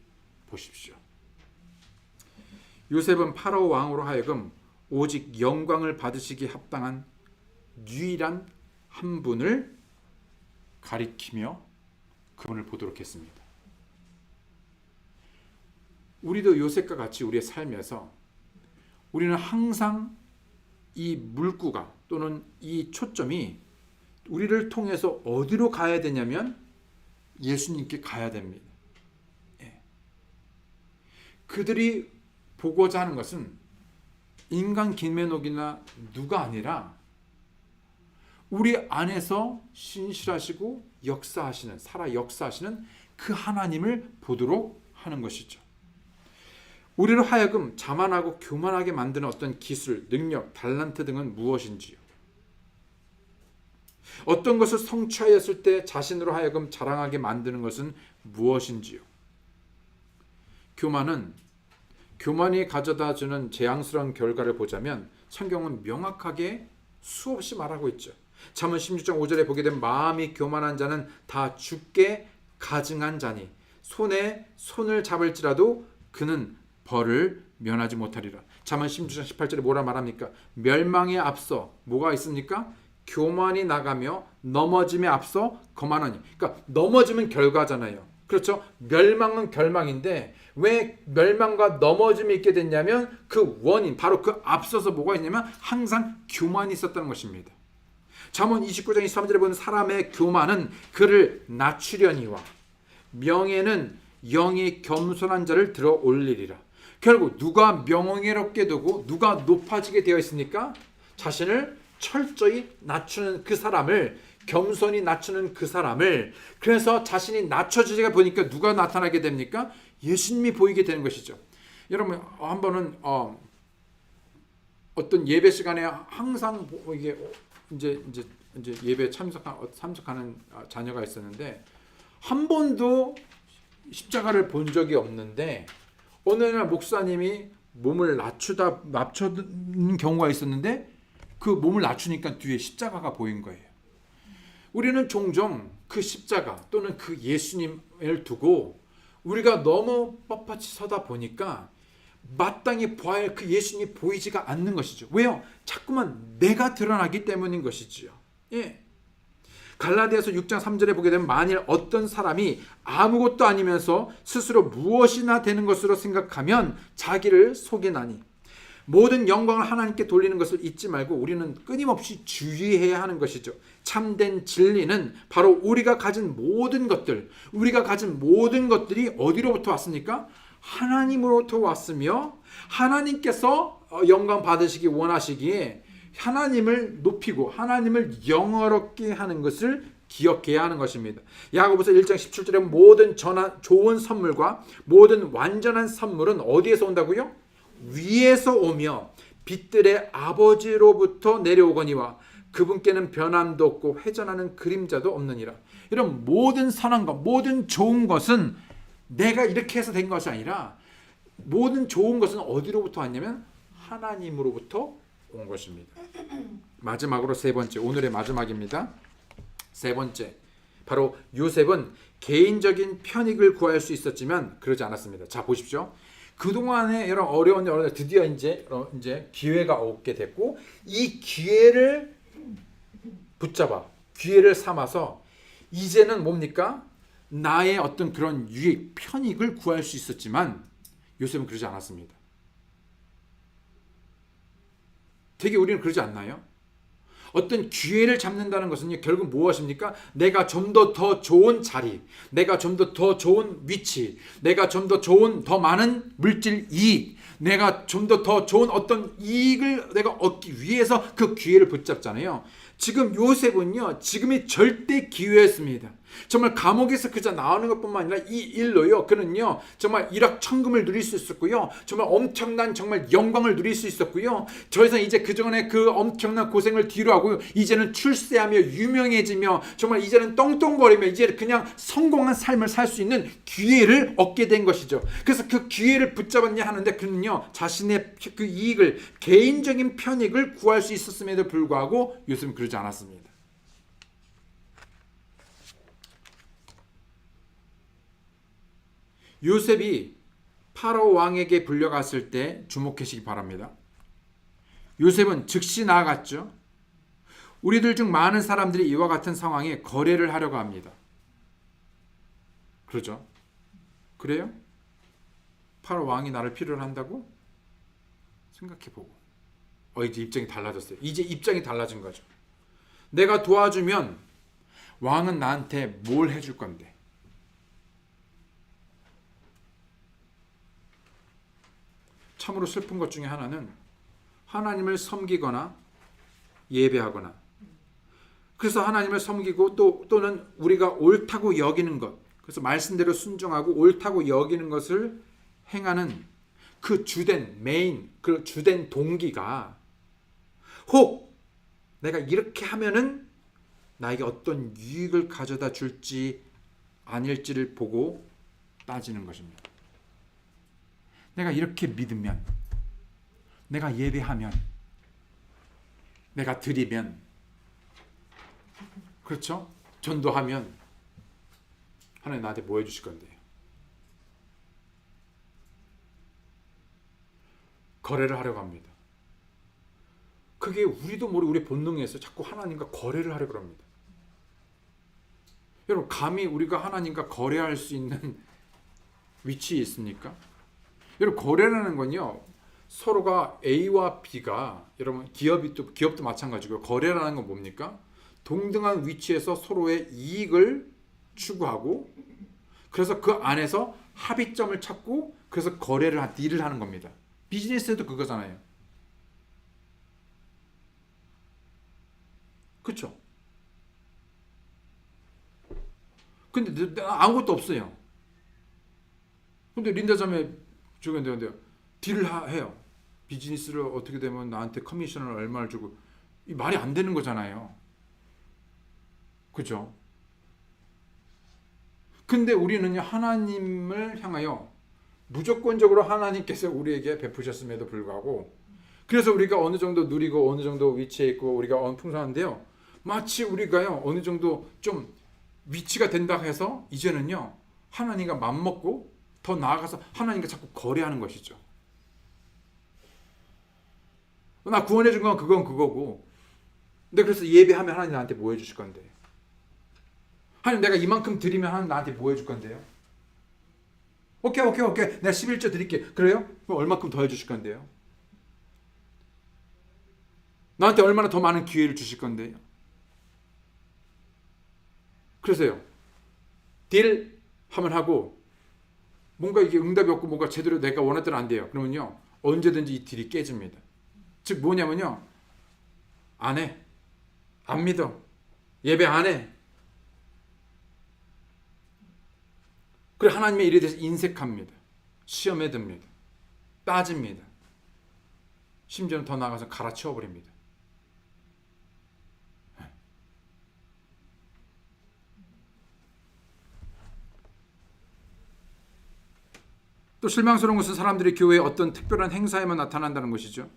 보십시오. 요셉은 파라오 왕으로 하여금 오직 영광을 받으시기 합당한 유일한 한 분을 가리키며 그분을 보도록 했습니다. 우리도 요셉과 같이 우리의 삶에서 우리는 항상 이 물구가 또는 이 초점이 우리를 통해서 어디로 가야 되냐면 예수님께 가야 됩니다. 예. 그들이 보고자 하는 것은 인간 김매녹이나 누가 아니라 우리 안에서 신실하시고 역사하시는, 살아 역사하시는 그 하나님을 보도록 하는 것이죠. 우리로 하여금 자만하고 교만하게 만드는 어떤 기술, 능력, 달란트 등은 무엇인지요? 어떤 것을 성취하였을 때 자신으로 하여금 자랑하게 만드는 것은 무엇인지요? 교만이 가져다주는 재앙스러운 결과를 보자면 성경은 명확하게 수없이 말하고 있죠. 잠언 16장 5절에 보게 되면 마음이 교만한 자는 다 죽게 가증한 자니 손에 손을 잡을지라도 그는 벌을 면하지 못하리라. 잠언 16장 18절에 뭐라 말합니까? 멸망에 앞서 뭐가 있습니까? 교만이 나가며 넘어짐에 앞서 거만하니. 그러니까 넘어지면 결과잖아요. 그렇죠? 멸망은 결망인데 왜 멸망과 넘어짐이 있게 됐냐면 그 원인, 바로 그 앞서서 뭐가 있냐면 항상 교만이 있었다는 것입니다. 잠언 29장 23절에 보면 사람의 교만은 그를 낮추려니와 명예는 영이 겸손한 자를 들어 올리리라. 결국 누가 명예롭게 되고 누가 높아지게 되어 있습니까? 자신을 철저히 낮추는 그 사람을, 겸손히 낮추는 그 사람을. 그래서 자신이 낮춰지게 보니까 누가 나타나게 됩니까? 예수님이 보이게 되는 것이죠. 여러분 한 번은 어떤 예배 시간에 항상 이게 이제 예배 참석하는 자녀가 있었는데 한 번도 십자가를 본 적이 없는데 어느 날 목사님이 몸을 낮추는 경우가 있었는데 그 몸을 낮추니까 뒤에 십자가가 보인 거예요. 우리는 종종 그 십자가 또는 그 예수님을 두고 우리가 너무 뻣뻣이 서다 보니까 마땅히 보아야 할 그 예수님이 보이지가 않는 것이죠. 왜요? 자꾸만 내가 드러나기 때문인 것이지요. 예. 갈라디아서 6장 3절에 보게 되면 만일 어떤 사람이 아무것도 아니면서 스스로 무엇이나 되는 것으로 생각하면 자기를 속이나니 모든 영광을 하나님께 돌리는 것을 잊지 말고 우리는 끊임없이 주의해야 하는 것이죠. 참된 진리는 바로 우리가 가진 모든 것들이 어디로부터 왔습니까? 하나님으로부터 왔으며 하나님께서 영광 받으시기 원하시기에 하나님을 높이고 하나님을 영어롭게 하는 것을 기억해야 하는 것입니다. 야고보서 1장 17절에 모든 좋은 선물과 모든 완전한 선물은 어디에서 온다고요? 위에서 오며 빛들의 아버지로부터 내려오거니와 그분께는 변함도 없고 회전하는 그림자도 없느니라. 이런 모든 선한 것, 모든 좋은 것은 내가 이렇게 해서 된 것이 아니라 모든 좋은 것은 어디로부터 왔냐면 하나님으로부터 온 것입니다. 마지막으로 세 번째, 오늘의 마지막입니다. 세 번째, 바로 요셉은 개인적인 편익을 구할 수 있었지만 그러지 않았습니다. 자, 보십시오. 그동안에 여러 어려운 드디어 이제 기회가 오게 됐고 이 기회를 붙잡아 기회를 삼아서 이제는 뭡니까? 나의 어떤 그런 유익, 편익을 구할 수 있었지만 요셉은 그러지 않았습니다. 되게 우리는 그러지 않나요? 어떤 기회를 잡는다는 것은 결국 무엇입니까? 내가 좀 더 좋은 자리, 내가 좀 더 좋은 위치, 내가 좀 더 좋은 더 많은 물질 이익, 내가 좀 더 좋은 어떤 이익을 내가 얻기 위해서 그 기회를 붙잡잖아요. 지금 요셉은요, 지금이 절대 기회였습니다. 정말 감옥에서 그저 나오는 것뿐만 아니라 이 일로요, 그는요, 정말 일확천금을 누릴 수 있었고요, 정말 엄청난 정말 영광을 누릴 수 있었고요, 더 이상 이제 그전에 그 엄청난 고생을 뒤로 하고 이제는 출세하며 유명해지며 정말 이제는 떵떵거리며 이제 그냥 성공한 삶을 살 수 있는 기회를 얻게 된 것이죠. 그래서 그 기회를 붙잡았냐 하는데 그는요, 자신의 그 이익을, 개인적인 편익을 구할 수 있었음에도 불구하고 요셉은 그러지 않았습니다. 요셉이 파라오 왕에게 불려갔을 때 주목하시기 바랍니다. 요셉은 즉시 나아갔죠. 우리들 중 많은 사람들이 이와 같은 상황에 거래를 하려고 합니다. 그러죠? 그래요? 파라오 왕이 나를 필요로 한다고? 생각해보고 이제 입장이 달라졌어요. 이제 입장이 달라진 거죠. 내가 도와주면 왕은 나한테 뭘 해줄 건데? 참으로 슬픈 것 중에 하나는 하나님을 섬기거나 예배하거나, 그래서 하나님을 섬기고 또는 우리가 옳다고 여기는 것, 그래서 말씀대로 순종하고 옳다고 여기는 것을 행하는 그 주된 메인, 그 주된 동기가 혹 내가 이렇게 하면은 나에게 어떤 유익을 가져다 줄지 아닐지를 보고 따지는 것입니다. 내가 이렇게 믿으면, 내가 예배하면, 내가 드리면, 그렇죠? 전도하면 하나님 나한테 뭐 해주실 건데요? 거래를 하려고 합니다. 그게 우리도 모르게 우리 본능에서 자꾸 하나님과 거래를 하려고 합니다. 여러분, 감히 우리가 하나님과 거래할 수 있는 위치에 있습니까? 여러분, 거래라는 건요, 서로가 A와 B가, 여러분 기업도 마찬가지고요. 거래라는 건 뭡니까? 동등한 위치에서 서로의 이익을 추구하고, 그래서 그 안에서 합의점을 찾고, 그래서 딜을 하는 겁니다. 비즈니스에도 그거잖아요. 그렇죠? 근데 아무것도 없어요. 근데 린다 자매 저건데요, 딜을 해요. 비즈니스를 어떻게 되면 나한테 커미션을 얼마를 주고, 이 말이 안 되는 거잖아요. 그죠? 근데 우리는요, 하나님을 향하여 무조건적으로 하나님께서 우리에게 베푸셨음에도 불구하고, 그래서 우리가 어느 정도 누리고 어느 정도 위치에 있고 우리가 풍성한데요, 마치 우리가요 어느 정도 좀 위치가 된다 해서 이제는요 하나님과 맘먹고 더 나아가서 하나님과 자꾸 거래하는 것이죠. 나 구원해 준 건 그건 그거고, 근데 그래서 예배하면 하나님 나한테 뭐 해주실 건데? 하나님 내가 이만큼 드리면 하나님 나한테 뭐 해줄 건데요? 오케이 내가 11조 드릴게. 그래요? 그럼 얼마큼 더 해주실 건데요? 나한테 얼마나 더 많은 기회를 주실 건데요? 그래서요, 딜 하면 하고 뭔가 이게 응답이 없고 뭔가 제대로 내가 원했대로 안 돼요. 그러면요 언제든지 이 딜이 깨집니다. 즉 뭐냐면요, 안 해, 안 믿어, 예배 안 해. 그래 하나님의 일에 대해서 인색합니다. 시험에 듭니다. 따집니다. 심지어는 더 나아가서 갈아치워버립니다. 또 실망스러운 것은 사람들이 교회의 어떤 특별한 행사에만 나타난다는 것이죠.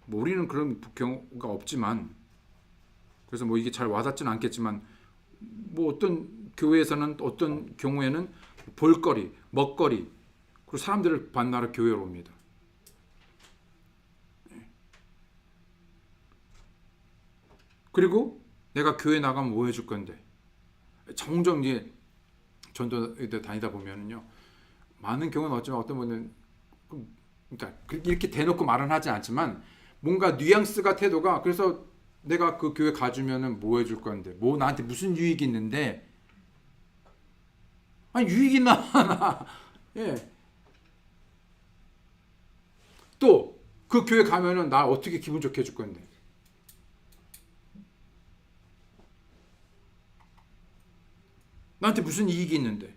뭐 우리는 그런 경우가 없지만, 그래서 뭐 이게 잘 와닿지는 않겠지만, 뭐 어떤 교회에서는 어떤 경우에는 볼거리, 먹거리, 그리고 사람들을 만나러 교회로 옵니다. 그리고 내가 교회 나가면 뭐 해줄 건데? 종종 이제 전도에 다니다 보면은요, 많은 경우는 어쩌면 어떤 분은 그러니까 이렇게 대놓고 말은 하지 않지만 뭔가 뉘앙스가, 태도가, 그래서 내가 그 교회 가주면은 뭐 해줄 건데, 뭐 나한테 무슨 유익이 있는데, 아니 유익 있나? 예. 또 그 교회 가면은 나 어떻게 기분 좋게 해줄 건데, 나한테 무슨 이익이 있는데?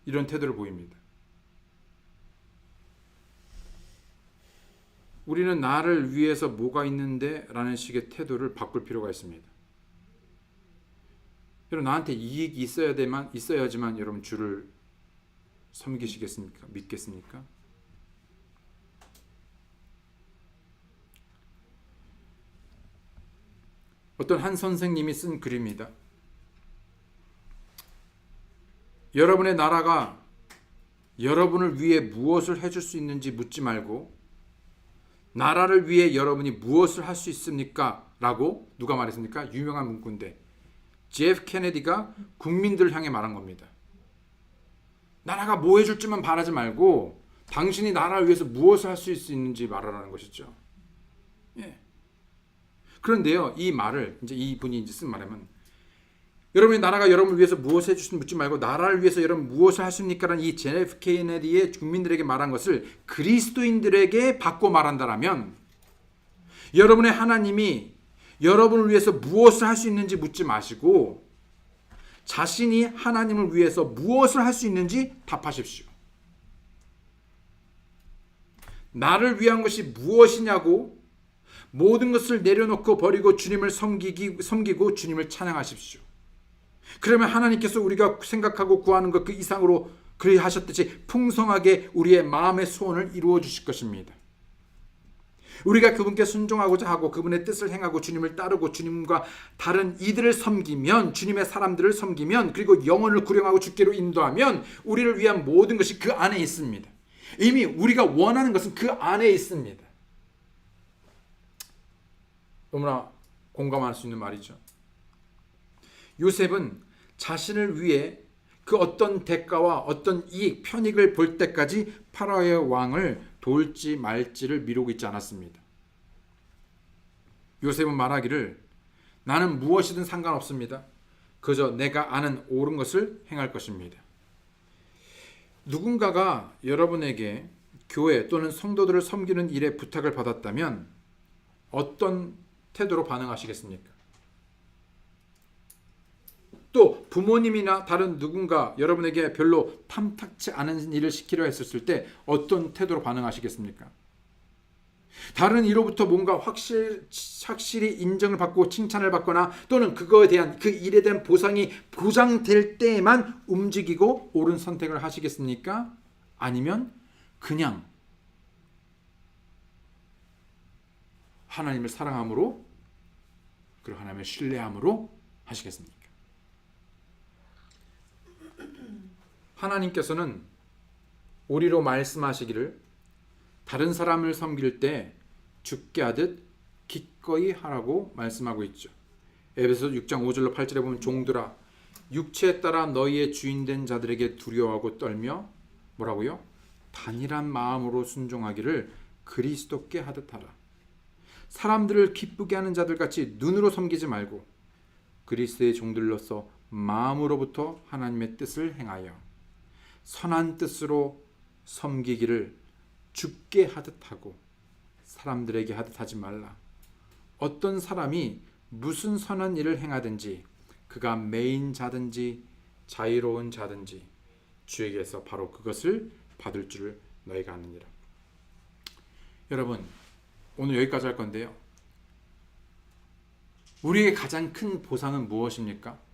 이런 태도를 보입니다. 우리는 나를 위해서 뭐가 있는데? 라는 식의 태도를 바꿀 필요가 있습니다. 여러분, 나한테 이익이 있어야지만 여러분 주를 섬기시겠습니까? 믿겠습니까? 어떤 한 선생님이 쓴 글입니다. 여러분의 나라가 여러분을 위해 무엇을 해줄 수 있는지 묻지 말고 나라를 위해 여러분이 무엇을 할 수 있습니까? 라고 누가 말했습니까? 유명한 문구인데 JF 케네디가 국민들을 향해 말한 겁니다. 나라가 뭐 해줄지만 바라지 말고 당신이 나라를 위해서 무엇을 할 수 있는지 말하라는 것이죠. 예. 그런데요, 이 말을 이제 이분이 이제 쓴 말하면 여러분의 나라가 여러분을 위해서 무엇을 해주시는지 묻지 말고 나라를 위해서 여러분 무엇을 하십니까라는 이 JF 케네디의 국민들에게 말한 것을 그리스도인들에게 바꿔 말한다라면 여러분의 하나님이 여러분을 위해서 무엇을 할 수 있는지 묻지 마시고 자신이 하나님을 위해서 무엇을 할 수 있는지 답하십시오. 나를 위한 것이 무엇이냐고 모든 것을 내려놓고 버리고 주님을 섬기고 주님을 찬양하십시오. 그러면 하나님께서 우리가 생각하고 구하는 것 그 이상으로 그리하셨듯이 풍성하게 우리의 마음의 소원을 이루어 주실 것입니다. 우리가 그분께 순종하고자 하고 그분의 뜻을 행하고 주님을 따르고 주님과 다른 이들을 섬기면 주님의 사람들을 섬기면 그리고 영혼을 구령하고 주께로 인도하면 우리를 위한 모든 것이 그 안에 있습니다. 이미 우리가 원하는 것은 그 안에 있습니다. 너무나 공감할 수 있는 말이죠. 요셉은 자신을 위해 그 어떤 대가와 어떤 이익, 편익을 볼 때까지 파라오의 왕을 도울지 말지를 미루고 있지 않았습니다. 요셉은 말하기를 나는 무엇이든 상관없습니다. 그저 내가 아는 옳은 것을 행할 것입니다. 누군가가 여러분에게 교회 또는 성도들을 섬기는 일에 부탁을 받았다면 어떤 태도로 반응하시겠습니까? 또 부모님이나 다른 누군가 여러분에게 별로 탐탁치 않은 일을 시키려 했을 때 어떤 태도로 반응하시겠습니까? 다른 이로부터 뭔가 확실히 인정을 받고 칭찬을 받거나 또는 그거에 대한 그 일에 대한 보상이 보장될 때에만 움직이고 옳은 선택을 하시겠습니까? 아니면 그냥 하나님을 사랑함으로 그리고 하나님을 신뢰함으로 하시겠습니까? 하나님께서는 우리로 말씀하시기를 다른 사람을 섬길 때 죽게 하듯 기꺼이 하라고 말씀하고 있죠. 에베소서 6장 5절로 8절에 보면 종들아 육체에 따라 너희의 주인된 자들에게 두려워하고 떨며 뭐라고요? 단일한 마음으로 순종하기를 그리스도께 하듯 하라. 사람들을 기쁘게 하는 자들같이 눈으로 섬기지 말고 그리스도의 종들로서 마음으로부터 하나님의 뜻을 행하여 선한 뜻으로 섬기기를 죽게 하듯 하고 사람들에게 하듯 하지 말라. 어떤 사람이 무슨 선한 일을 행하든지 그가 매인 자든지 자유로운 자든지 주에게서 바로 그것을 받을 줄을 너희가 아느니라. 여러분, 오늘 여기까지 할 건데요. 우리의 가장 큰 보상은 무엇입니까?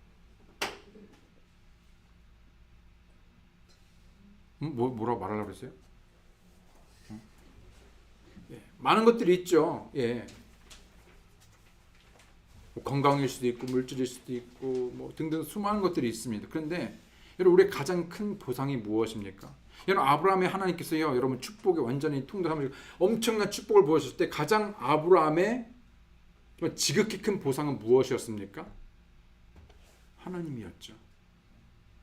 뭐라고 말하려고 그랬어요? 예, 많은 것들이 있죠. 예. 뭐 건강일 수도 있고 물질일 수도 있고 뭐 등등 수많은 것들이 있습니다. 그런데 여러분 우리의 가장 큰 보상이 무엇입니까? 여러분 아브라함의 하나님께서요 여러분 축복에 완전히 통달하면서 엄청난 축복을 보여주실 때 가장 아브라함의 지극히 큰 보상은 무엇이었습니까? 하나님이었죠.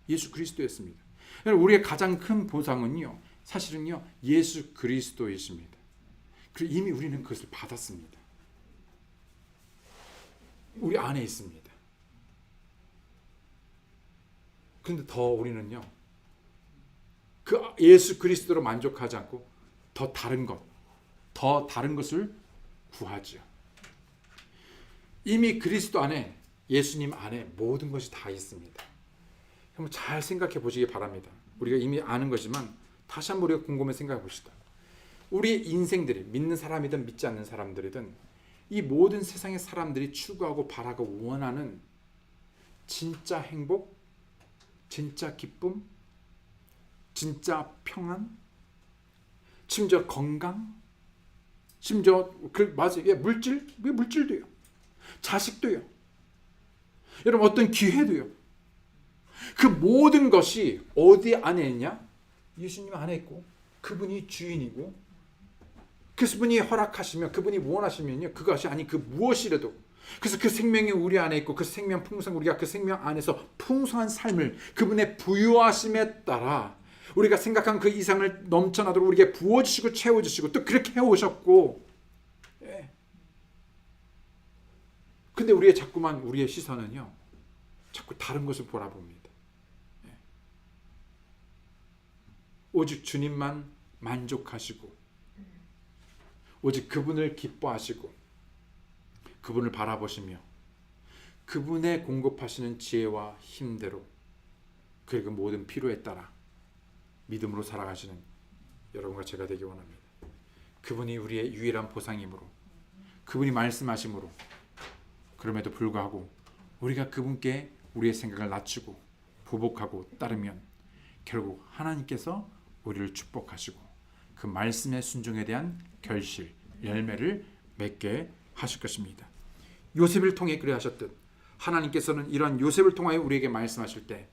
예수 그리스도였습니다. 여러분 우리의 가장 큰 보상은요 사실은요 예수 그리스도이십니다. 그리고 이미 우리는 그것을 받았습니다. 우리 안에 있습니다. 그런데 더 우리는요 그 예수 그리스도로 만족하지 않고 더 다른 것을 구하죠. 이미 그리스도 안에 예수님 안에 모든 것이 다 있습니다. 한번 잘 생각해 보시기 바랍니다. 우리가 이미 아는 거지만 다시 한번 우리가 곰곰이 생각해 봅시다. 우리의 인생들이 믿는 사람이든 믿지 않는 사람들이든 이 모든 세상의 사람들이 추구하고 바라고 원하는 진짜 행복, 진짜 기쁨, 진짜 평안, 심지어 건강, 심지어 맞아요. 물질도요. 자식도요. 여러분 어떤 기회도요. 그 모든 것이 어디 안에 있냐? 예수님 안에 있고 그분이 주인이고 그분이 허락하시면 그분이 원하시면요. 그것이 아닌 그 무엇이라도 그래서 그 생명이 우리 안에 있고 그 생명 풍성 우리가 그 생명 안에서 풍성한 삶을 그분의 부유하심에 따라 우리가 생각한 그 이상을 넘쳐나도록 우리에게 부어주시고 채워주시고 또 그렇게 해오셨고 예. 근데 우리의 시선은요 자꾸 다른 것을 바라봅니다. 예. 오직 주님만 만족하시고 오직 그분을 기뻐하시고 그분을 바라보시며 그분의 공급하시는 지혜와 힘대로 그리고 모든 필요에 따라 믿음으로 살아가시는 여러분과 제가 되기 원합니다. 그분이 우리의 유일한 보상이므로 그분이 말씀하심으로 그럼에도 불구하고 우리가 그분께 우리의 생각을 낮추고 보복하고 따르면 결국 하나님께서 우리를 축복하시고 그 말씀의 순종에 대한 결실, 열매를 맺게 하실 것입니다. 요셉을 통해 그래 하셨듯 하나님께서는 이러한 요셉을 통하여 우리에게 말씀하실 때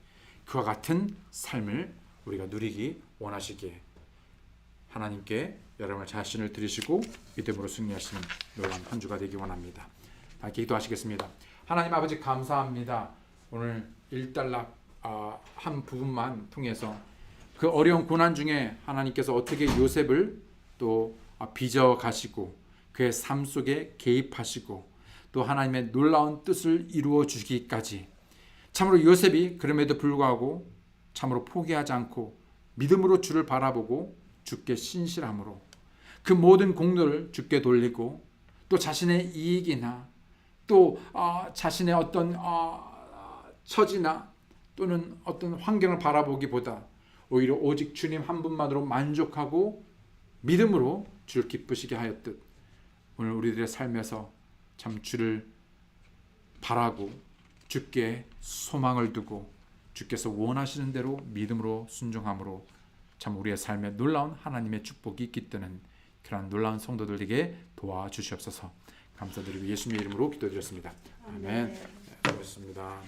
그와 같은 삶을 우리가 누리기 원하시기에 하나님께 여러분의 자신을 드리시고 믿음으로 승리하시는 놀라운 한 주가 되기 원합니다. 기도하시겠습니다. 하나님 아버지 감사합니다. 오늘 일단락 한 부분만 통해서 그 어려운 고난 중에 하나님께서 어떻게 요셉을 또 빚어 가시고 그의 삶 속에 개입하시고 또 하나님의 놀라운 뜻을 이루어 주기까지 참으로 요셉이 그럼에도 불구하고 참으로 포기하지 않고 믿음으로 주를 바라보고 주께 신실함으로 그 모든 공로를 주께 돌리고 또 자신의 이익이나 또 자신의 어떤 처지나 또는 어떤 환경을 바라보기보다 오히려 오직 주님 한 분만으로 만족하고 믿음으로 주를 기쁘시게 하였듯 오늘 우리들의 삶에서 참 주를 바라고 주께 소망을 두고 주께서 원하시는 대로 믿음으로 순종함으로 참 우리의 삶에 놀라운 하나님의 축복이 깃드는 그런 놀라운 성도들에게 도와주시옵소서. 감사드리고 예수님의 이름으로 기도드렸습니다. 아멘. 고맙습니다.